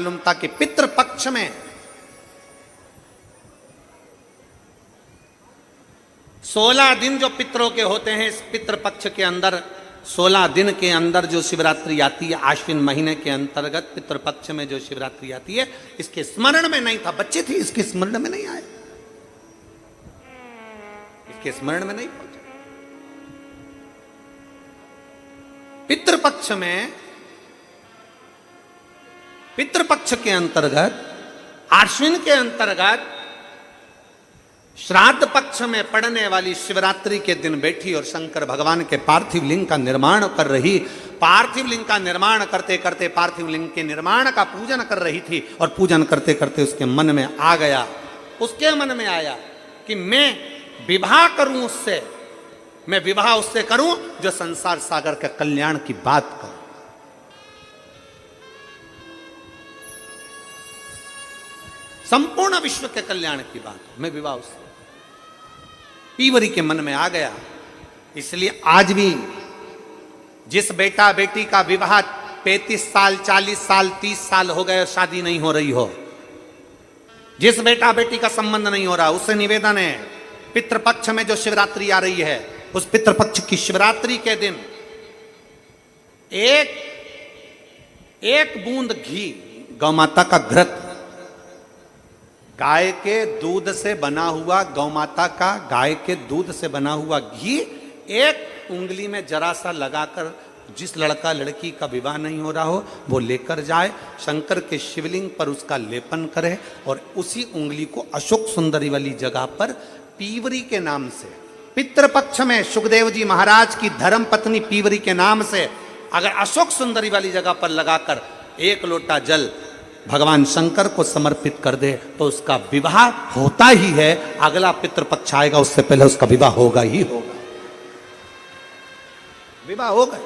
मालूम था कि पितृपक्ष में 16 दिन जो पितरों के होते हैं, इस पितृपक्ष के अंदर 16 दिन के अंदर जो शिवरात्रि आती है, आश्विन महीने के अंतर्गत पितृपक्ष में जो शिवरात्रि आती है, इसके स्मरण में नहीं था। बच्चे थे, इसके स्मरण में नहीं आए, इसके स्मरण में नहीं पहुंचे। पितृपक्ष में, पितृपक्ष के अंतर्गत, आश्विन के अंतर्गत श्राद्ध पक्ष में पड़ने वाली शिवरात्रि के दिन बैठी और शंकर भगवान के पार्थिव लिंग का निर्माण कर रही। पार्थिव लिंग का निर्माण करते करते पार्थिव लिंग के निर्माण का पूजन कर रही थी, और पूजन करते करते उसके मन में आ गया, उसके मन में आया कि मैं विवाह करूं उससे, मैं विवाह उससे करूं जो संसार सागर के कल्याण की बात करे। संपूर्ण विश्व के कल्याण की बात हो, मैं विवाह उससे। पीवरी के मन में आ गया। इसलिए आज भी जिस बेटा बेटी का विवाह 35 साल, 40 साल, 30 साल हो गए, शादी नहीं हो रही हो, जिस बेटा बेटी का संबंध नहीं हो रहा, उससे निवेदन है, पितृपक्ष में जो शिवरात्रि आ रही है, उस पितृपक्ष की शिवरात्रि के दिन एक बूंद घी, गौ माता का घृत, गाय के दूध से बना हुआ, गौ माता का गाय के दूध से बना हुआ घी एक उंगली में जरा सा लगाकर, जिस लड़का लड़की का विवाह नहीं हो रहा हो वो लेकर जाए, शंकर के शिवलिंग पर उसका लेपन करे, और उसी उंगली को अशोक सुंदरी वाली जगह पर पीवरी के नाम से, पितृपक्ष में सुखदेव जी महाराज की धर्म पत्नी पीवरी के नाम से अगर अशोक सुंदरी वाली जगह पर लगाकर एक लोटा जल भगवान शंकर को समर्पित कर दे, तो उसका विवाह होता ही है। अगला पितृपक्ष आएगा उससे पहले उसका विवाह होगा ही होगा, विवाह होगा।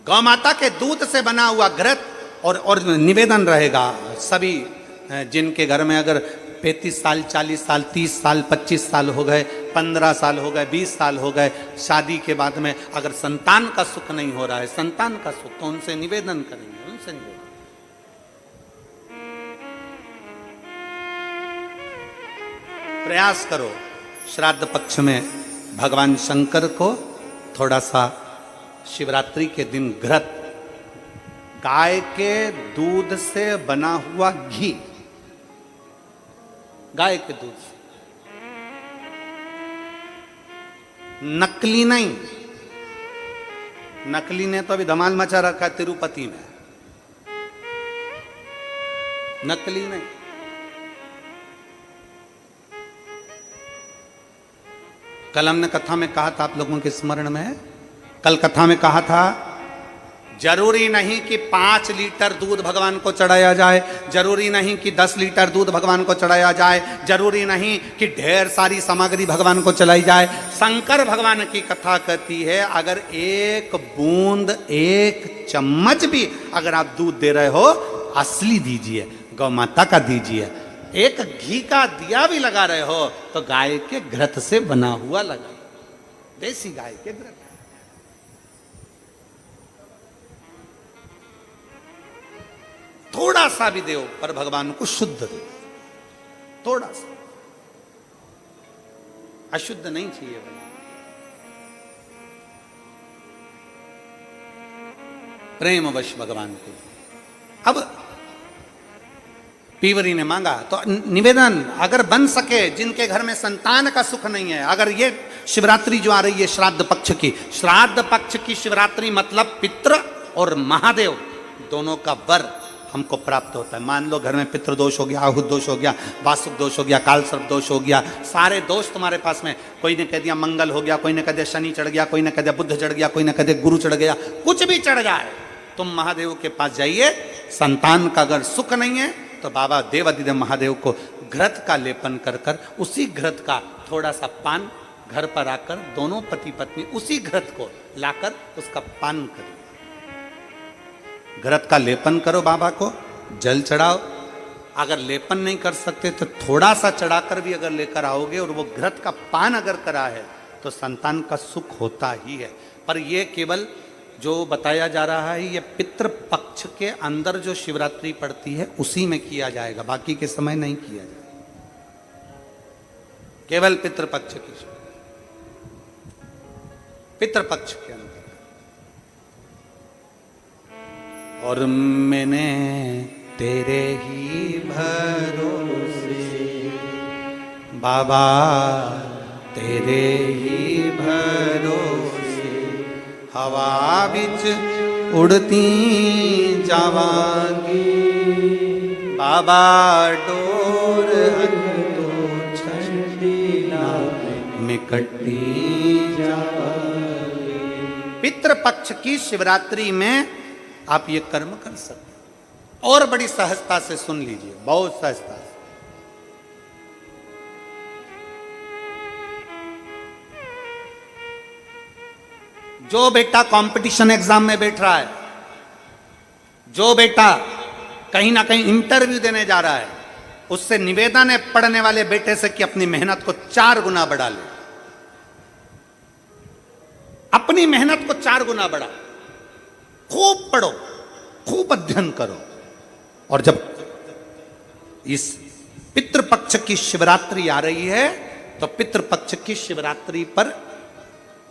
गौ माता के दूध से बना हुआ घृत, और निवेदन रहेगा सभी जिनके घर में अगर 35 साल, 40 साल, 30 साल, 25 साल हो गए, 15 साल हो गए, 20 साल हो गए, शादी के बाद में अगर संतान का सुख नहीं हो रहा है, संतान का सुख, तो उनसे निवेदन करेंगे, उनसे निवेदन। प्रयास करो श्राद्ध पक्ष में भगवान शंकर को थोड़ा सा शिवरात्रि के दिन घृत, गाय के दूध से बना हुआ घी, गाय के दूध से, नकली नहीं, नकली ने तो अभी धमाल मचा रखा है तिरुपति में, नकली नहीं। कल हमने कथा में कहा था, आप लोगों के स्मरण में, कल कथा में कहा था, जरूरी नहीं कि 5 लीटर दूध भगवान को चढ़ाया जाए, जरूरी नहीं कि 10 लीटर दूध भगवान को चढ़ाया जाए, जरूरी नहीं कि ढेर सारी सामग्री भगवान को चलाई जाए। शंकर भगवान की कथा कहती है, अगर एक बूंद, एक चम्मच भी अगर आप दूध दे रहे हो, असली दीजिए, गौ माता का दीजिए। एक घी का दिया भी लगा रहे हो तो गाय के घृत से बना हुआ लगा, देसी गाय के घृत। थोड़ा सा भी दो पर भगवान को शुद्ध दो, थोड़ा सा, अशुद्ध नहीं चाहिए भाई। प्रेमवश भगवान को। अब पीवरी ने मांगा तो निवेदन, अगर बन सके, जिनके घर में संतान का सुख नहीं है, अगर ये शिवरात्रि जो आ रही है श्राद्ध पक्ष की, श्राद्ध पक्ष की शिवरात्रि मतलब पितृ और महादेव दोनों का वर हमको प्राप्त होता है। मान लो घर में पितृदोष हो गया, आहुत दोष हो गया, वासुक दोष हो गया, काल सर्प दोष हो गया, सारे दोष तुम्हारे पास में, कोई ने कह दिया मंगल हो गया, कोई ने कह दिया शनि चढ़ गया, कोई ने कह दिया बुध चढ़ गया, कोई ने कह दिया गुरु चढ़ गया, कुछ भी चढ़ जाए, तुम महादेव के पास जाइए। संतान का अगर सुख नहीं है तो बाबा देवाधिदेव महादेव को घृत का लेपन कर कर, उसी घृत का थोड़ा सा पान घर पर आकर दोनों पति पत्नी उसी घृत को लाकर उसका पान करो, घृत का लेपन करो, बाबा को जल चढ़ाओ। अगर लेपन नहीं कर सकते तो थोड़ा सा चढ़ाकर भी अगर लेकर आओगे और वो घृत का पान अगर करा है तो संतान का सुख होता ही है। पर ये केवल जो बताया जा रहा है ये पितृपक्ष के अंदर जो शिवरात्रि पड़ती है उसी में किया जाएगा, बाकी के समय नहीं किया जाएगा, केवल पितृपक्ष की पितृपक्ष के अंदर। और मैंने तेरे ही भरोसे बाबा, तेरे ही भरोसे हवा बिच उड़ती जावांगी बाबा, डोर तो छंडीला में कट्टी जावांगी। पितृपक्ष की शिवरात्रि में आप ये कर्म कर सकते हैं। और बड़ी सहजता से सुन लीजिए, बहुत सहजता से। जो बेटा कंपटीशन एग्जाम में बैठ रहा है, जो बेटा कहीं ना कहीं इंटरव्यू देने जा रहा है, उससे निवेदन है पढ़ने वाले बेटे से कि अपनी मेहनत को 4 गुना बढ़ा ले, अपनी मेहनत को 4 गुना बढ़ा, खूब पढ़ो, खूब अध्ययन करो। और जब इस पितृपक्ष की शिवरात्रि आ रही है तो पितृपक्ष की शिवरात्रि पर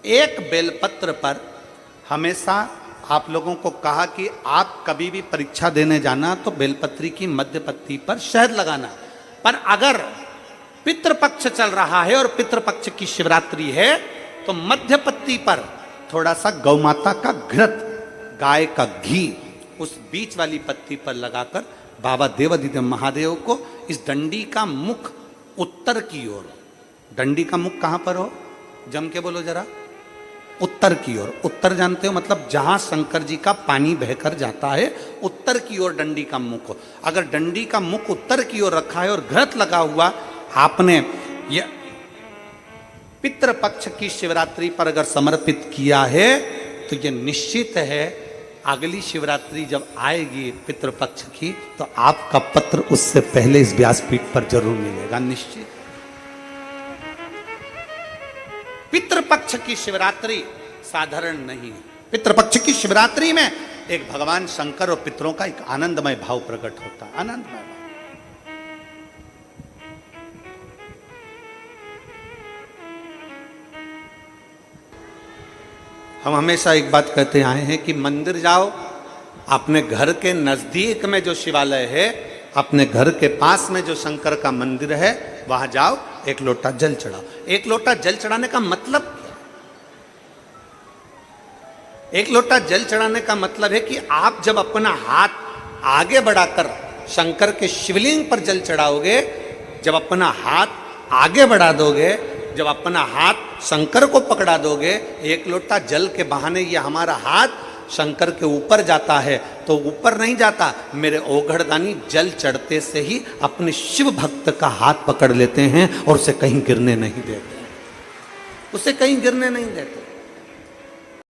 एक बेलपत्र पर हमेशा आप लोगों को कहा कि आप कभी भी परीक्षा देने जाना तो बेलपत्री की मध्य पत्ती पर शहद लगाना। पर अगर पितृपक्ष चल रहा है और पितृपक्ष की शिवरात्रि है तो मध्य पत्ती पर थोड़ा सा गौमाता का घृत, गाय का घी उस बीच वाली पत्ती पर लगाकर बाबा देवाधिदेव महादेव को इस डंडी का मुख उत्तर की ओर, डंडी का मुख कहां पर हो, जम के बोलो जरा, उत्तर की ओर। उत्तर जानते हो मतलब जहां शंकर जी का पानी बहकर जाता है, उत्तर की ओर डंडी का मुख हो। अगर डंडी का मुख उत्तर की ओर रखा है और घृत लगा हुआ आपने ये पितृपक्ष की शिवरात्रि पर अगर समर्पित किया है तो ये निश्चित है अगली शिवरात्रि जब आएगी पितृपक्ष की तो आपका पत्र उससे पहले इस व्यासपीठ पर जरूर मिलेगा, निश्चित। पितृपक्ष की शिवरात्रि साधारण नहीं है। पितृपक्ष की शिवरात्रि में एक भगवान शंकर और पितरों का एक आनंदमय भाव प्रकट होता है, आनंदमय भाव। हम हमेशा एक बात कहते आए हैं कि मंदिर जाओ, अपने घर के नजदीक में जो शिवालय है, अपने घर के पास में जो शंकर का मंदिर है, वहां जाओ, एक लोटा जल चढ़ाओ। एक लोटा जल चढ़ाने का मतलब क्या? एक लोटा जल चढ़ाने का मतलब है कि आप जब अपना हाथ आगे बढ़ाकर शंकर के शिवलिंग पर जल चढ़ाओगे, जब अपना हाथ आगे बढ़ा दोगे, जब अपना हाथ शंकर को पकड़ा दोगे, एक लोटा जल के बहाने ये हमारा हाथ शंकर के ऊपर जाता है, तो ऊपर नहीं जाता, मेरे ओघड़दानी जल चढ़ते से ही अपने शिव भक्त का हाथ पकड़ लेते हैं और उसे कहीं गिरने नहीं देते, उसे कहीं गिरने नहीं देते।